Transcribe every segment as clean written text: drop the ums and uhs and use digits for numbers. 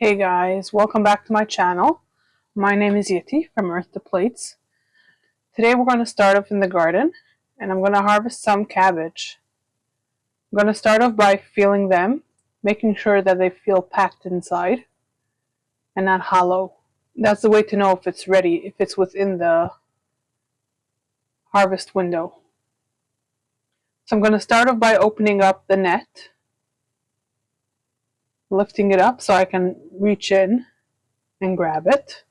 Hey guys, welcome back to my channel. My name is Yeti from Earth to Plates. Today we're going to start off in the garden and I'm going to harvest some cabbage. I'm going to start off by feeling them, making sure that they feel packed inside and not hollow. That's the way to know if it's ready, if it's within the harvest window. So I'm going to start off by opening up the net, lifting it up so I can reach in and grab it.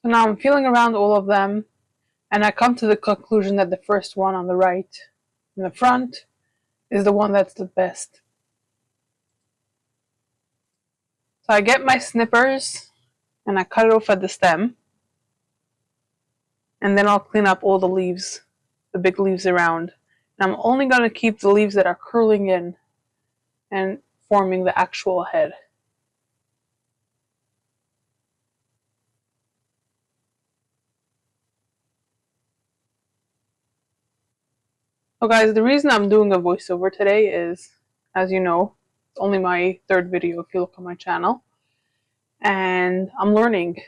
So now I'm feeling around all of them, and I come to the conclusion that the first one on the right in the front is the one that's the best. So I get my snippers and I cut it off at the stem, and then I'll clean up all the leaves, the big leaves around. And I'm only going to keep the leaves that are curling in and forming the actual head. So guys, the reason I'm doing a voiceover today is, as you know, it's only my third video if you look on my channel, and I'm learning.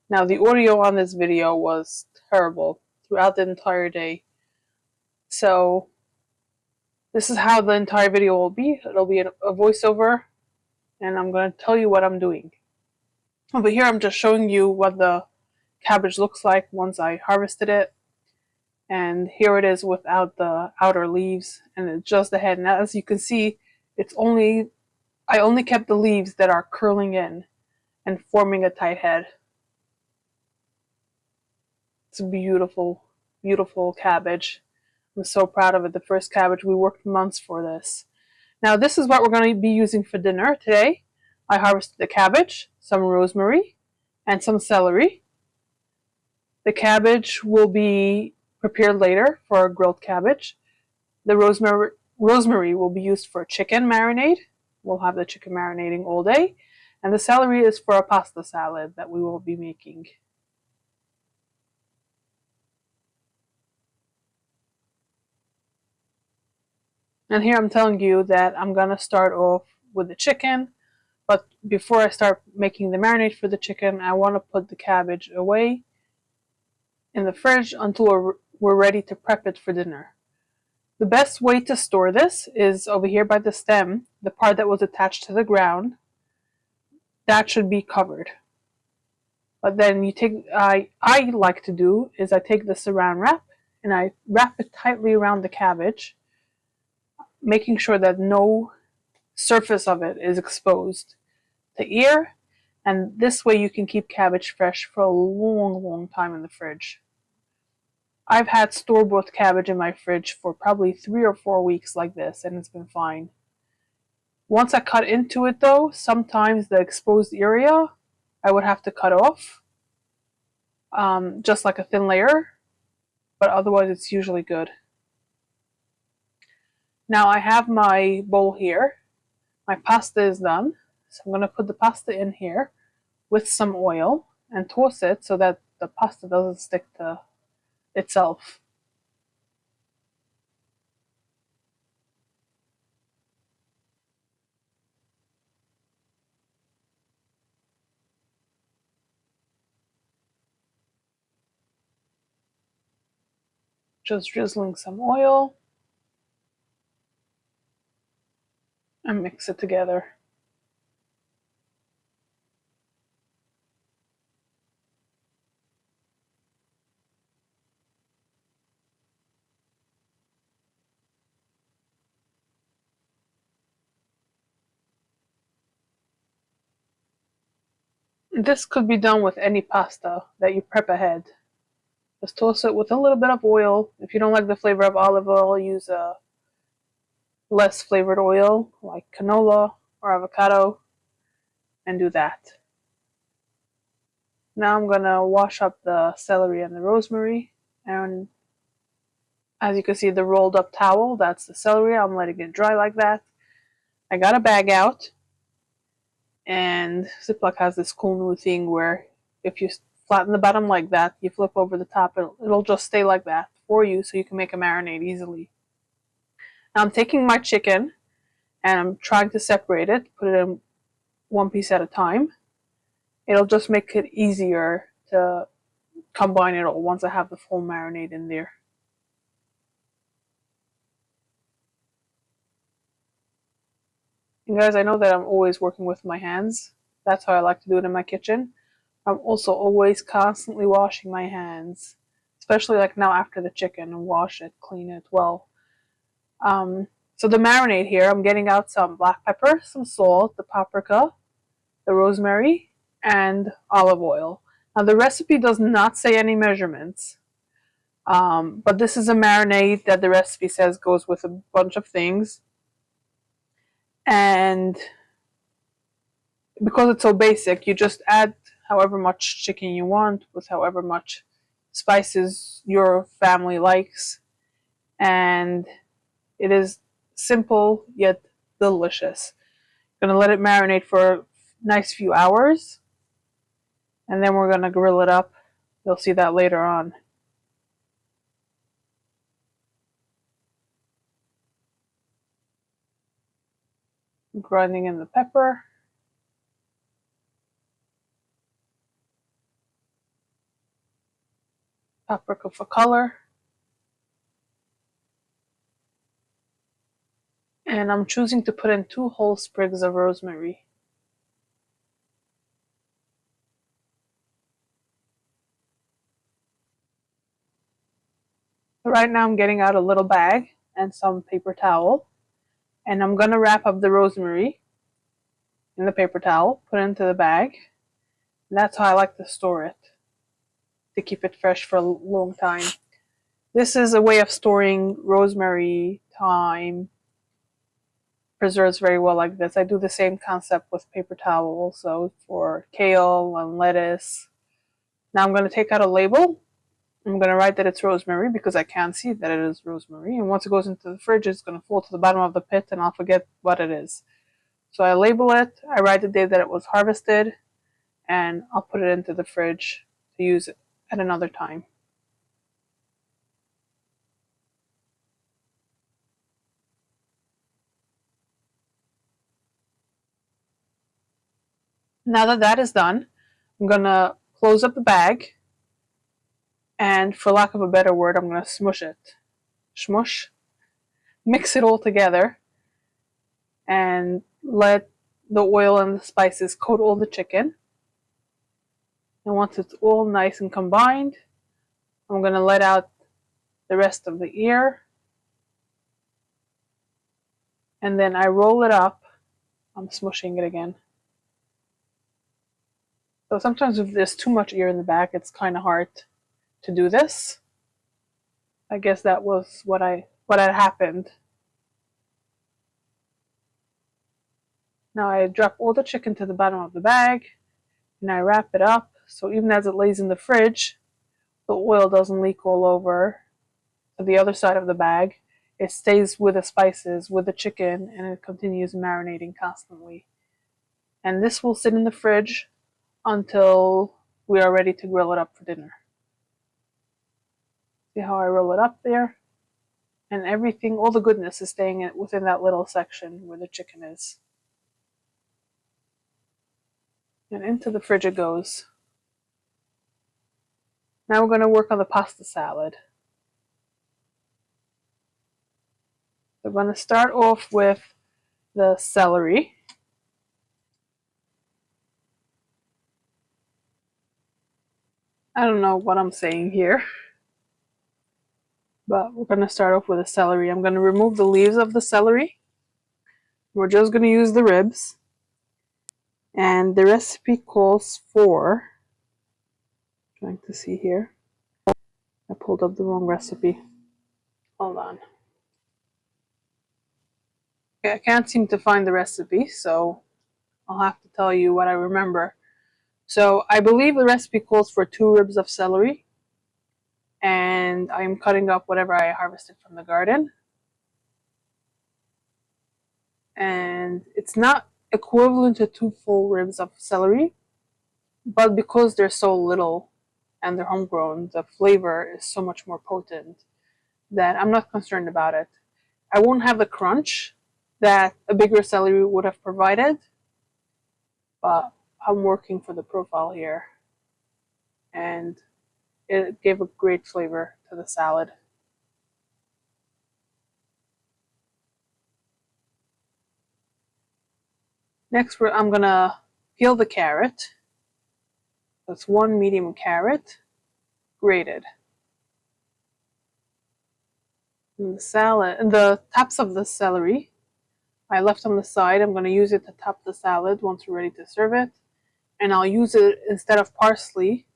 Now the audio on this video was terrible throughout the entire day, so this is how the entire video will be. It'll be a voiceover, and I'm going to tell you what I'm doing. Over here I'm just showing you what the cabbage looks like once I harvested it, and here it is without the outer leaves, and it's just the head. And as you can see, I only kept the leaves that are curling in and forming a tight head. It's a beautiful, beautiful cabbage. I'm so proud of it. The first cabbage, we worked months for this. Now this is what we're going to be using for dinner today. I harvested the cabbage, some rosemary, and some celery. The cabbage will be prepared later for a grilled cabbage. The rosemary will be used for chicken marinade. We'll have the chicken marinating all day. And the celery is for a pasta salad that we will be making. And here I'm telling you that I'm going to start off with the chicken. But before I start making the marinade for the chicken, I want to put the cabbage away in the fridge until we're ready to prep it for dinner. The best way to store this is over here by the stem, the part that was attached to the ground. That should be covered. But then I like to do is I take the saran wrap and I wrap it tightly around the cabbage, making sure that no surface of it is exposed to air, and this way you can keep cabbage fresh for a long time in the fridge. I've had store-bought cabbage in my fridge for probably 3 or 4 weeks like this, and it's been fine. Once I cut into it though, sometimes the exposed area I would have to cut off, just like a thin layer, but otherwise it's usually good. Now I have my bowl here. My pasta is done, so I'm going to put the pasta in here with some oil and toss it so that the pasta doesn't stick to itself. Just drizzling some oil and mix it together. This could be done with any pasta that you prep ahead. Just toss it with a little bit of oil. If you don't like the flavor of olive oil, use a less flavored oil like canola or avocado and do that. Now I'm going to wash up the celery and the rosemary, and as you can see, the rolled up towel, that's the celery. I'm letting it dry like that. I got a bag out, and Ziploc has this cool new thing where if you flatten the bottom like that. You flip over the top, it'll just stay like that for you so you can make a marinade easily. Now I'm taking my chicken and I'm trying to separate it, put it in one piece at a time. It'll just make it easier to combine it all once I have the full marinade in there. And guys, I know that I'm always working with my hands. That's how I like to do it in my kitchen. I'm also always constantly washing my hands, especially like now after the chicken, and wash it, clean it well. So the marinade here, I'm getting out some black pepper, some salt, the paprika, the rosemary, and olive oil. Now the recipe does not say any measurements, but this is a marinade that the recipe says goes with a bunch of things. And because it's so basic, you just add however much chicken you want with however much spices your family likes. And it is simple yet delicious. Gonna let it marinate for a nice few hours, and then we're gonna grill it up. You'll see that later on. I'm grinding in the pepper. Paprika for color. And I'm choosing to put in 2 whole sprigs of rosemary. Right now I'm getting out a little bag and some paper towel, and I'm gonna wrap up the rosemary in the paper towel, put it into the bag. And that's how I like to store it, to keep it fresh for a long time. This is a way of storing rosemary, thyme, preserves very well like this. I do the same concept with paper towel also for kale and lettuce. Now I'm going to take out a label. I'm going to write that it's rosemary because I can't see that it is rosemary. And once it goes into the fridge, it's going to fall to the bottom of the pit and I'll forget what it is. So I label it, I write the day that it was harvested, and I'll put it into the fridge to use it at another time. Now that that is done, I'm going to close up the bag, and for lack of a better word, I'm going to smush it. Smush. Mix it all together and let the oil and the spices coat all the chicken. And once it's all nice and combined, I'm going to let out the rest of the ear. And then I roll it up. I'm smushing it again. So sometimes if there's too much ear in the back, it's kind of hard to do this. I guess that was what had happened. Now I drop all the chicken to the bottom of the bag and I wrap it up so even as it lays in the fridge, the oil doesn't leak all over to the other side of the bag. It stays with the spices, with the chicken, and it continues marinating constantly. And this will sit in the fridge until we are ready to grill it up for dinner. See how I roll it up there? And everything, all the goodness is staying within that little section where the chicken is. And into the fridge it goes. Now we're going to work on the pasta salad. We're going to start off with the celery. I don't know what I'm saying here, but we're going to start off with the celery. I'm going to remove the leaves of the celery. We're just going to use the ribs. And the recipe calls for, trying to see here, I pulled up the wrong recipe. Hold on. Okay, I can't seem to find the recipe, so I'll have to tell you what I remember. So I believe the recipe calls for 2 ribs of celery, and I'm cutting up whatever I harvested from the garden. And it's not equivalent to 2 full ribs of celery, but because they're so little, and they're homegrown, the flavor is so much more potent that I'm not concerned about it. I won't have the crunch that a bigger celery would have provided, but I'm working for the profile here, and it gave a great flavor to the salad. Next, I'm gonna peel the carrot. That's one medium carrot, grated. And the salad, and the tops of the celery, I left on the side. I'm gonna use it to top the salad once we're ready to serve it, and I'll use it instead of parsley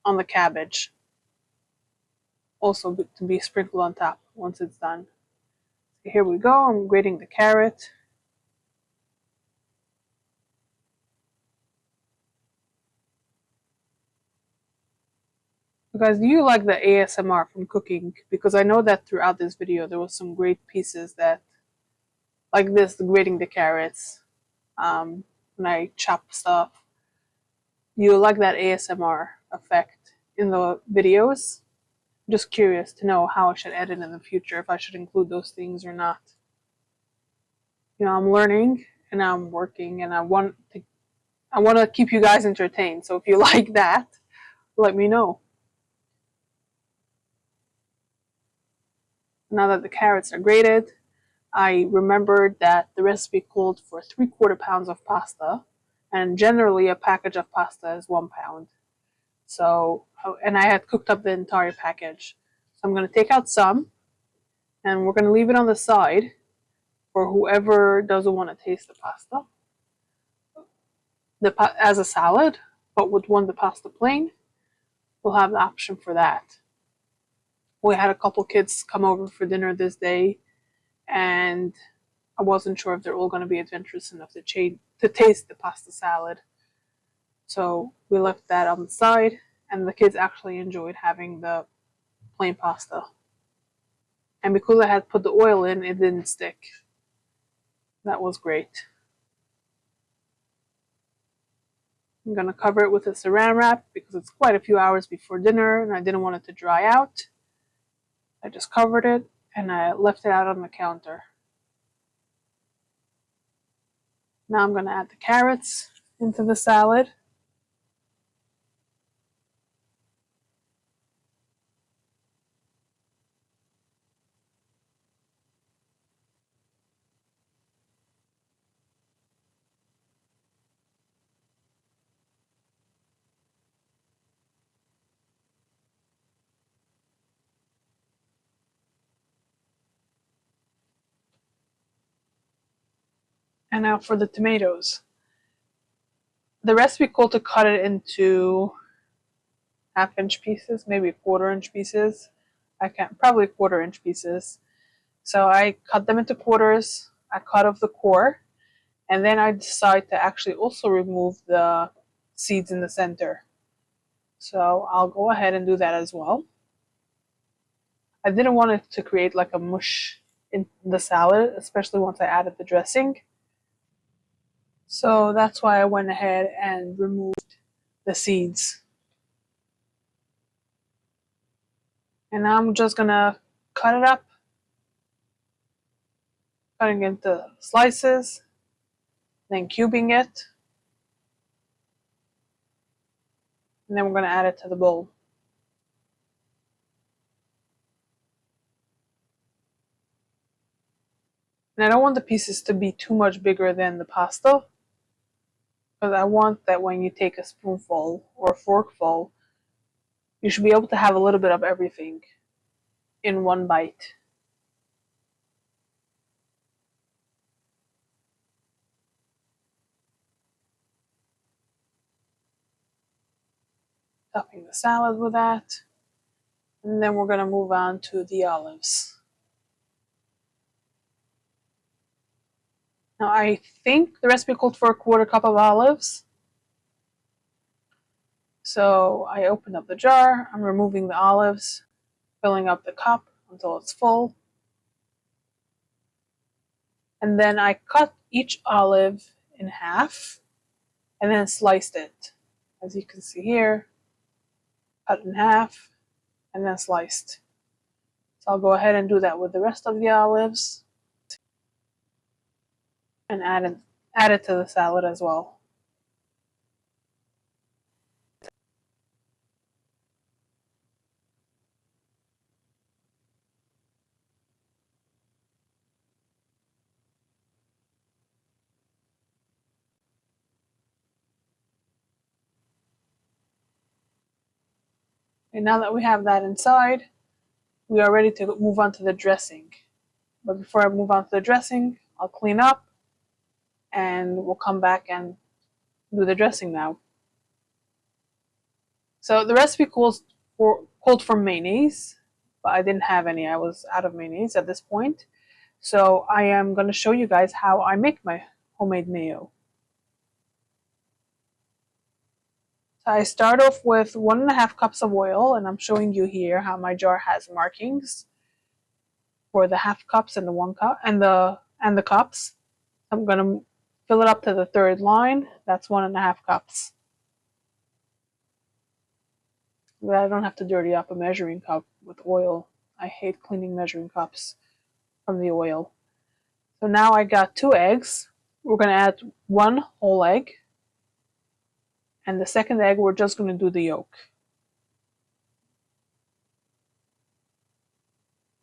on the cabbage, also to be sprinkled on top once it's done. So here we go. I'm grating the carrot. Guys, do you like the ASMR from cooking? Because I know that throughout this video there was some great pieces that, like this, grating the carrots, when I chop stuff. Do you like that ASMR effect in the videos? I'm just curious to know how I should edit in the future, if I should include those things or not. You know, I'm learning and I'm working, and I want to keep you guys entertained. So if you like that, let me know. Now that the carrots are grated, I remembered that the recipe called for 3/4 pounds of pasta, and generally a package of pasta is 1 pound. So, and I had cooked up the entire package. So I'm going to take out some, and we're going to leave it on the side for whoever doesn't want to taste the pasta as a salad, but would want the pasta plain. We'll have the option for that. We had a couple kids come over for dinner this day, and I wasn't sure if they're all going to be adventurous enough to taste the pasta salad. So we left that on the side, and the kids actually enjoyed having the plain pasta. And because I had put the oil in, it didn't stick. That was great. I'm going to cover it with a saran wrap because it's quite a few hours before dinner and I didn't want it to dry out. I just covered it and I left it out on the counter. Now I'm going to add the carrots into the salad. And now for the tomatoes. The recipe called to cut it into 1/2-inch pieces, maybe 1/4-inch pieces. Probably 1/4-inch pieces. So I cut them into quarters. I cut off the core, and then I decide to actually also remove the seeds in the center. So I'll go ahead and do that as well. I didn't want it to create like a mush in the salad, especially once I added the dressing. So that's why I went ahead and removed the seeds. And now I'm just gonna cut it up, cutting into slices, then cubing it, and then we're gonna add it to the bowl. And I don't want the pieces to be too much bigger than the pasta, because I want that when you take a spoonful or a forkful, you should be able to have a little bit of everything in one bite. Topping the salad with that. And then we're going to move on to the olives. Now I think the recipe called for 1/4 cup of olives. So I open up the jar, I'm removing the olives, filling up the cup until it's full. And then I cut each olive in half and then sliced it. As you can see here, cut in half, and then sliced. So I'll go ahead and do that with the rest of the olives and add it to the salad as well. And now that we have that inside, we are ready to move on to the dressing. But before I move on to the dressing, I'll clean up and we'll come back and do the dressing now. So the recipe called for mayonnaise, but I didn't have any. I was out of mayonnaise at this point. So I am going to show you guys how I make my homemade mayo. So I start off with 1.5 cups of oil, and I'm showing you here how my jar has markings for the half cups and the 1 cup and the cups. I'm going to fill it up to the third line. That's 1.5 cups. But I don't have to dirty up a measuring cup with oil. I hate cleaning measuring cups from the oil. So now I got 2 eggs. We're going to add 1 whole egg. And the second egg, we're just going to do the yolk.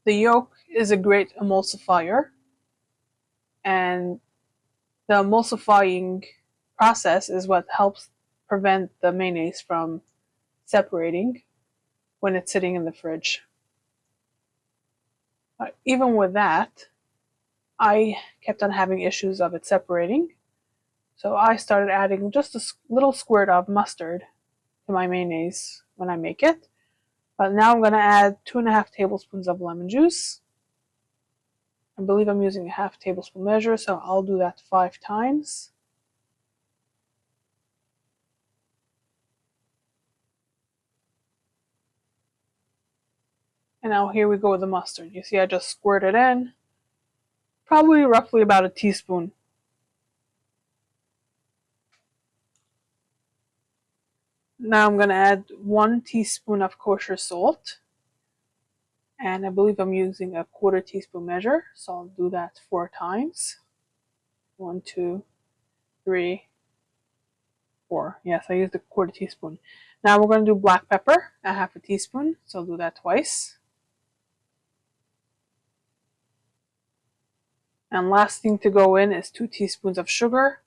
The yolk is a great emulsifier. And the emulsifying process is what helps prevent the mayonnaise from separating when it's sitting in the fridge. Even with that, I kept on having issues of it separating. So I started adding just a little squirt of mustard to my mayonnaise when I make it. But now I'm going to add 2.5 tablespoons of lemon juice. I believe I'm using a 1/2 tablespoon measure, so I'll do that 5 times. And now here we go with the mustard. You see I just squirted in, probably roughly about a teaspoon. Now I'm going to add 1 teaspoon of kosher salt. And I believe I'm using a 1/4 teaspoon measure, so I'll do that 4 times. 1, 2, 3, 4. Yes, I used a 1/4 teaspoon. Now we're going to do black pepper, a 1/2 teaspoon, so I'll do that twice. And last thing to go in is 2 teaspoons of sugar.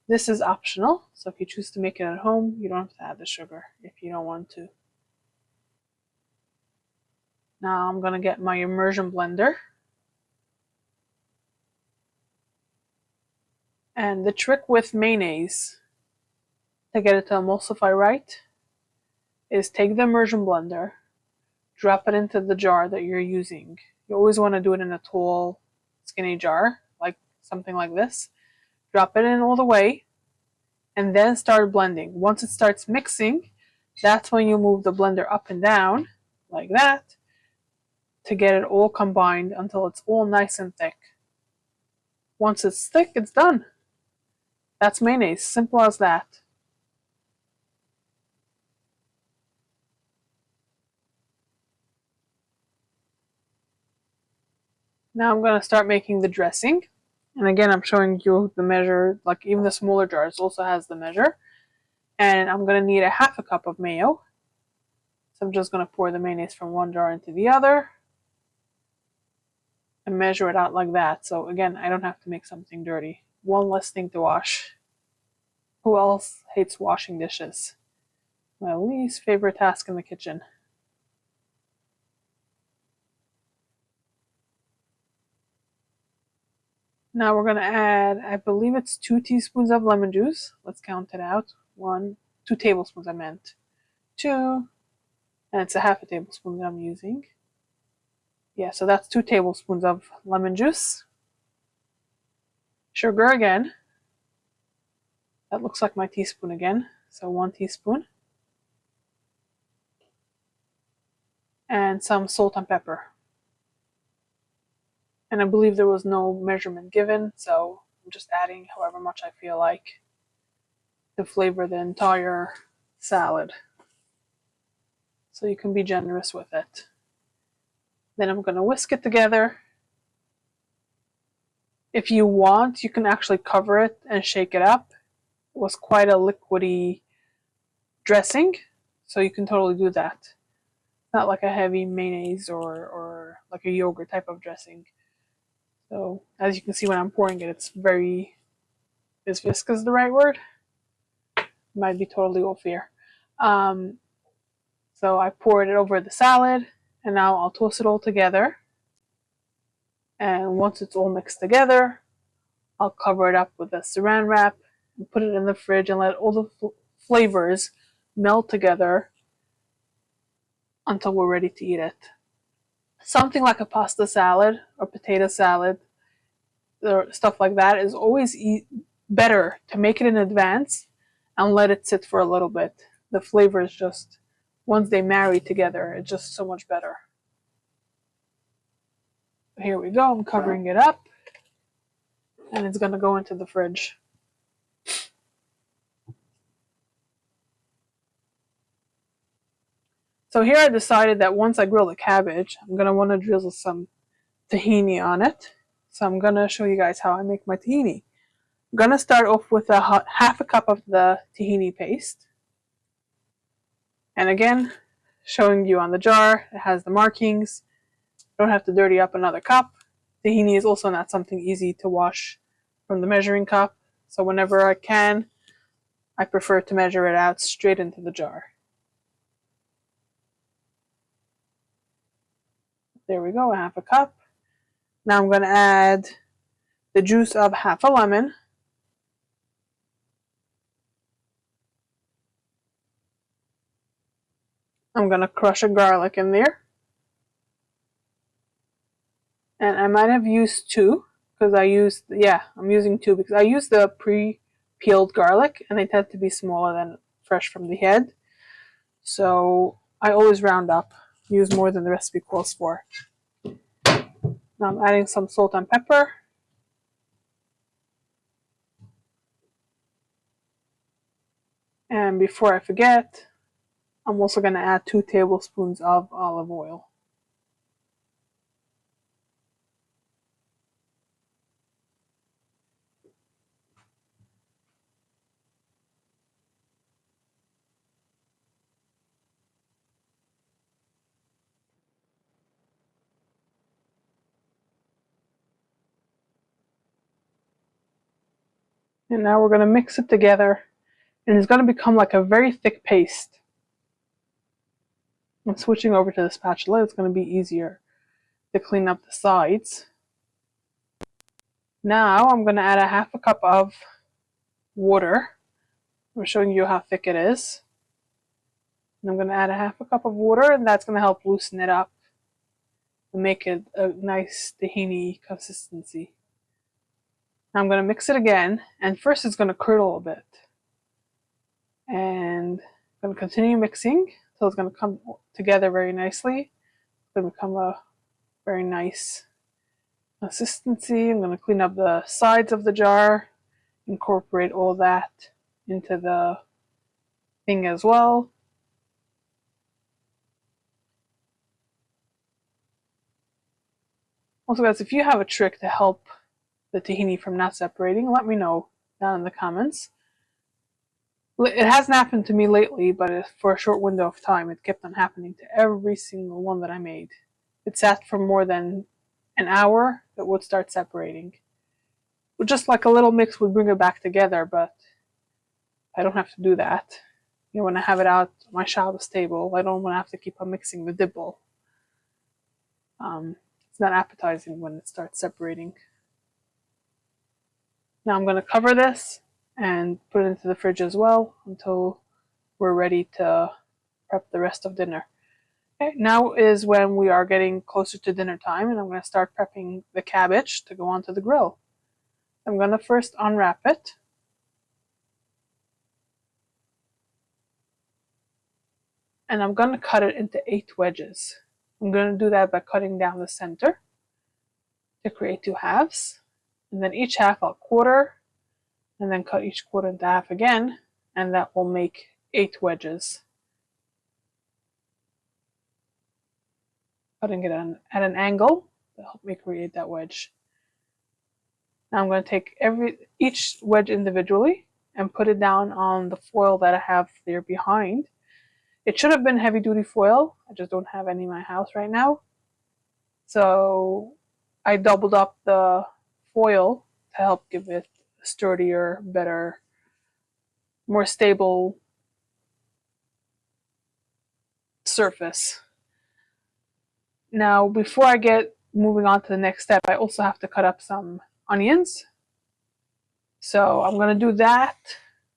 This is optional, so if you choose to make it at home, you don't have to add the sugar if you don't want to. Now I'm going to get my immersion blender. And the trick with mayonnaise to get it to emulsify right is take the immersion blender, drop it into the jar that you're using. You always want to do it in a tall, skinny jar, like something like this. Drop it in all the way, and then start blending. Once it starts mixing, that's when you move the blender up and down, like that, to get it all combined until it's all nice and thick. Once it's thick, it's done. That's mayonnaise, simple as that. Now I'm going to start making the dressing. And again, I'm showing you the measure, like even the smaller jars also has the measure. And I'm going to need a 1/2 cup of mayo. So I'm just going to pour the mayonnaise from one jar into the other and measure it out like that. So again, I don't have to make something dirty. One less thing to wash. Who else hates washing dishes? My least favorite task in the kitchen. Now we're going to add, I believe it's 2 teaspoons of lemon juice. Let's count it out. 2 tablespoons I meant. 2, and it's a 1/2 tablespoon that I'm using. Yeah, so that's 2 tablespoons of lemon juice. Sugar again. That looks like my teaspoon again. So 1 teaspoon. And some salt and pepper. And I believe there was no measurement given, so I'm just adding however much I feel like to flavor the entire salad. so you can be generous with it. Then I'm going to whisk it together. If you want, you can actually cover it and shake it up. It was quite a liquidy dressing, so you can totally do that. It's not like a heavy mayonnaise or like a yogurt type of dressing. So as you can see when I'm pouring it, it's very, is viscous the right word? Might be totally off here. So I poured it over the salad, and now I'll toast it all together. And once it's all mixed together, I'll cover it up with a saran wrap and put it in the fridge and let all the flavors melt together until we're ready to eat it. Something like a pasta salad or potato salad or stuff like that is always better to make it in advance and let it sit for a little bit. The flavors just, once they marry together, it's just so much better. Here we go, I'm covering it up and it's going to go into the fridge. So here I decided that once I grill the cabbage, I'm going to want to drizzle some tahini on it. So I'm going to show you guys how I make my tahini. I'm going to start off with half a cup of the tahini paste. And again, showing you on the jar, it has the markings. Don't have to dirty up another cup. Tahini is also not something easy to wash from the measuring cup. So whenever I can, I prefer to measure it out straight into the jar. There we go, half a cup. Now I'm going to add the juice of half a lemon. I'm going to crush a garlic in there. And I might have used two because I'm using two because I used the pre-peeled garlic and they tend to be smaller than fresh from the head. So I always round up, use more than the recipe calls for. Now I'm adding some salt and pepper. And before I forget, I'm also going to add 2 tablespoons of olive oil. And now we're going to mix it together, and it's going to become like a very thick paste. I'm switching over to the spatula. It's going to be easier to clean up the sides. Now I'm going to add a half a cup of water. I'm showing you how thick it is. And I'm going to add a half a cup of water, and that's going to help loosen it up and make it a nice tahini consistency. Now I'm going to mix it again, and first it's going to curdle a bit. And I'm going to continue mixing until it's going to come together very nicely. It's going to become a very nice consistency. I'm going to clean up the sides of the jar, incorporate all that into the thing as well. Also guys, if you have a trick to help the tahini from not separating, let me know down in the comments. It hasn't happened to me lately, but for a short window of time, it kept on happening to every single one that I made. It sat for more than an hour, it would start separating. Just like a little mix would bring it back together, but I don't have to do that. You know, when I have it out on my Shabbos table, I don't want to have to keep on mixing the dibble. It's not appetizing when it starts separating. Now I'm going to cover this and put it into the fridge as well until we're ready to prep the rest of dinner. Okay, now is when we are getting closer to dinner time, and I'm going to start prepping the cabbage to go onto the grill. I'm going to first unwrap it. And I'm going to cut it into 8 wedges. I'm going to do that by cutting down the center to create 2 halves. And then each half I'll quarter, and then cut each quarter into half again, and that will make 8 wedges. cutting it at an angle to help me create that wedge. Now I'm going to take each wedge individually and put it down on the foil that I have there behind. It should have been heavy duty foil. I just don't have any in my house right now. So I doubled up the foil to help give it a sturdier, better, more stable surface. Now, before I get moving on to the next step, I also have to cut up some onions. So I'm going to do that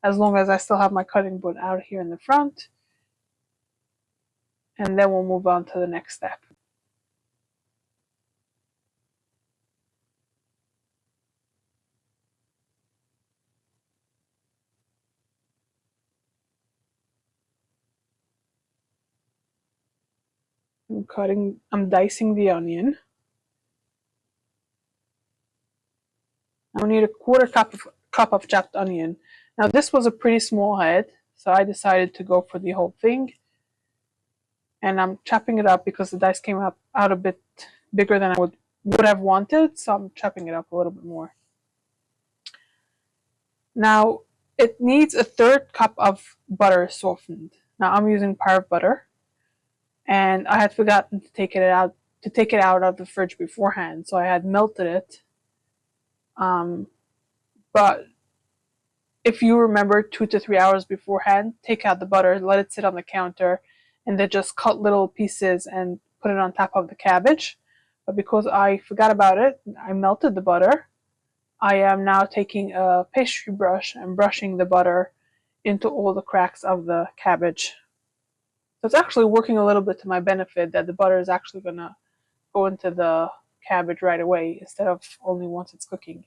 as long as I still have my cutting board out here in the front. And then we'll move on to the next step. I'm dicing the onion. I need a quarter cup of chopped onion. Now this was a pretty small head, so I decided to go for the whole thing. And I'm chopping it up because the dice came out a bit bigger than I would have wanted, so I'm chopping it up a little bit more. Now it needs a third cup of butter softened. Now I'm using Parve butter, and I had forgotten to take it out of the fridge beforehand, so I had melted it. But if you remember 2 to 3 hours beforehand, take out the butter, let it sit on the counter, and then just cut little pieces and put it on top of the cabbage. But because I forgot about it, I melted the butter. I am now taking a pastry brush and brushing the butter into all the cracks of the cabbage. So it's actually working a little bit to my benefit that the butter is actually going to go into the cabbage right away instead of only once it's cooking.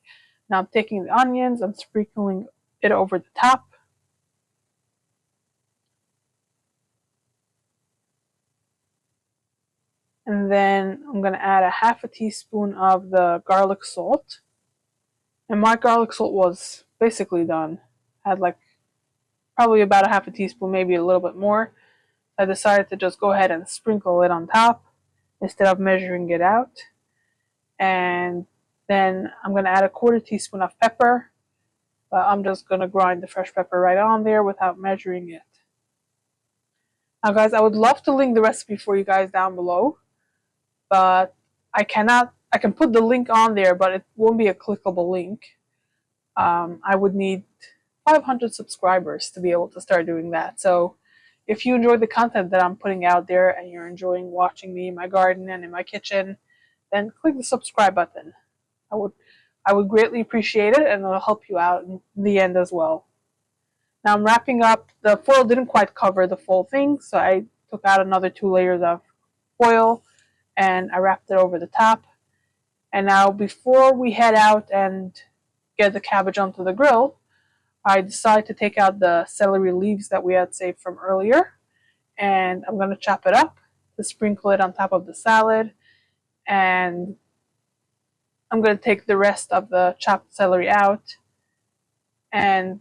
Now I'm taking the onions, I'm sprinkling it over the top. And then I'm going to add a half a teaspoon of the garlic salt. And my garlic salt was basically done. I had like probably about a half a teaspoon, maybe a little bit more. I decided to just go ahead and sprinkle it on top instead of measuring it out. And then I'm going to add a quarter teaspoon of pepper. I'm just going to grind the fresh pepper right on there without measuring it. Now guys, I would love to link the recipe for you guys down below, but I cannot. I can put the link on there, but it won't be a clickable link. I would need 500 subscribers to be able to start doing that. So if you enjoy the content that I'm putting out there and you're enjoying watching me in my garden and in my kitchen, then click the subscribe button. I would greatly appreciate it, and it'll help you out in the end as well. Now I'm wrapping up. The foil didn't quite cover the full thing, so I took out another 2 layers of foil and I wrapped it over the top. And now before we head out and get the cabbage onto the grill, I decided to take out the celery leaves that we had saved from earlier, and I'm going to chop it up to sprinkle it on top of the salad. And I'm going to take the rest of the chopped celery out, and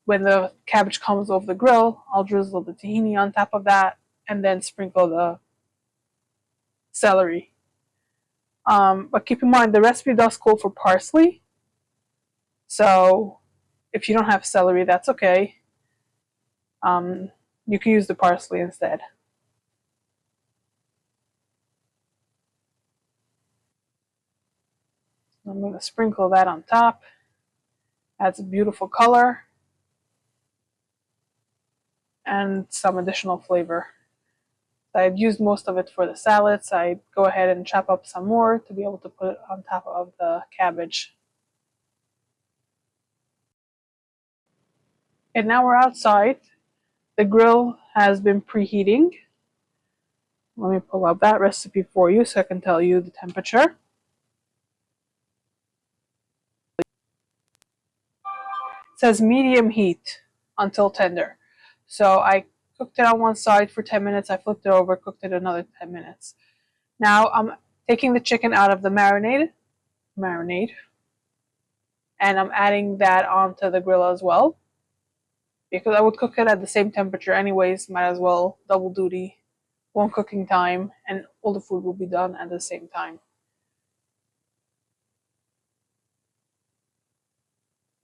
when the cabbage comes over the grill, I'll drizzle the tahini on top of that and then sprinkle the celery. But keep in mind, the recipe does call for parsley, so if you don't have celery, that's okay. You can use the parsley instead. I'm going to sprinkle that on top. Adds a beautiful color and some additional flavor. I've used most of it for the salad, so I go ahead and chop up some more to be able to put it on top of the cabbage. And now we're outside. The grill has been preheating. Let me pull up that recipe for you so I can tell you the temperature. It says medium heat until tender. So I cooked it on one side for 10 minutes. I flipped it over, cooked it another 10 minutes. Now I'm taking the chicken out of the marinade, and I'm adding that onto the grill as well, because I would cook it at the same temperature anyways. Might as well double duty. one cooking time, and all the food will be done at the same time.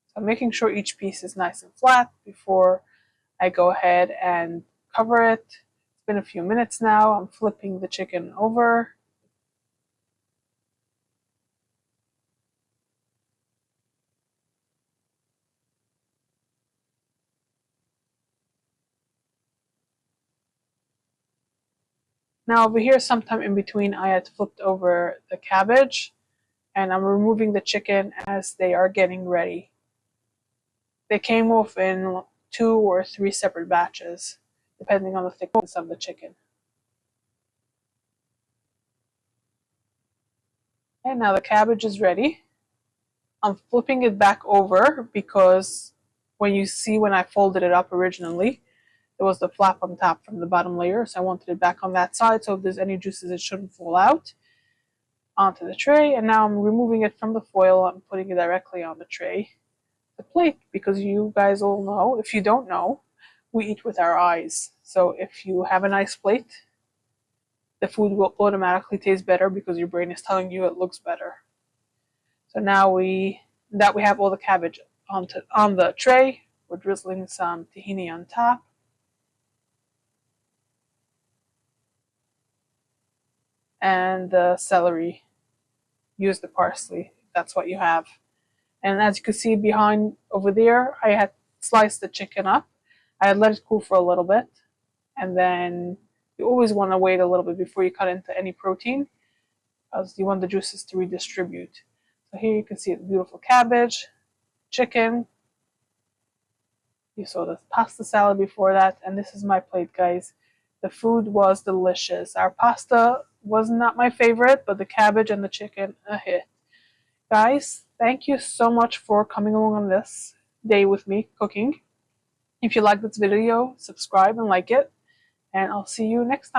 So I'm making sure each piece is nice and flat before I go ahead and cover it. It's been a few minutes now. I'm flipping the chicken over. Now over here, sometime in between, I had flipped over the cabbage, and I'm removing the chicken as they are getting ready. They came off in 2 or 3 separate batches, depending on the thickness of the chicken. And now the cabbage is ready. I'm flipping it back over because when I folded it up originally, there was the flap on top from the bottom layer, so I wanted it back on that side, so if there's any juices, it shouldn't fall out onto the tray. And now I'm removing it from the foil. I'm putting it directly on the tray, the plate, because you guys all know, if you don't know, we eat with our eyes. So if you have a nice plate, the food will automatically taste better because your brain is telling you it looks better. So now we have all the cabbage on the tray, we're drizzling some tahini on top. And the celery. Use the parsley, if that's what you have. And as you can see behind over there, I had sliced the chicken up. I had let it cool for a little bit. And then you always want to wait a little bit before you cut into any protein, because you want the juices to redistribute. So here you can see the beautiful cabbage, chicken. You saw the pasta salad before that, and this is my plate, guys. The food was delicious. Our pasta was not my favorite, but the cabbage and the chicken, a hit. Guys, thank you so much for coming along on this day with me cooking. If you like this video, subscribe and like it, and I'll see you next time.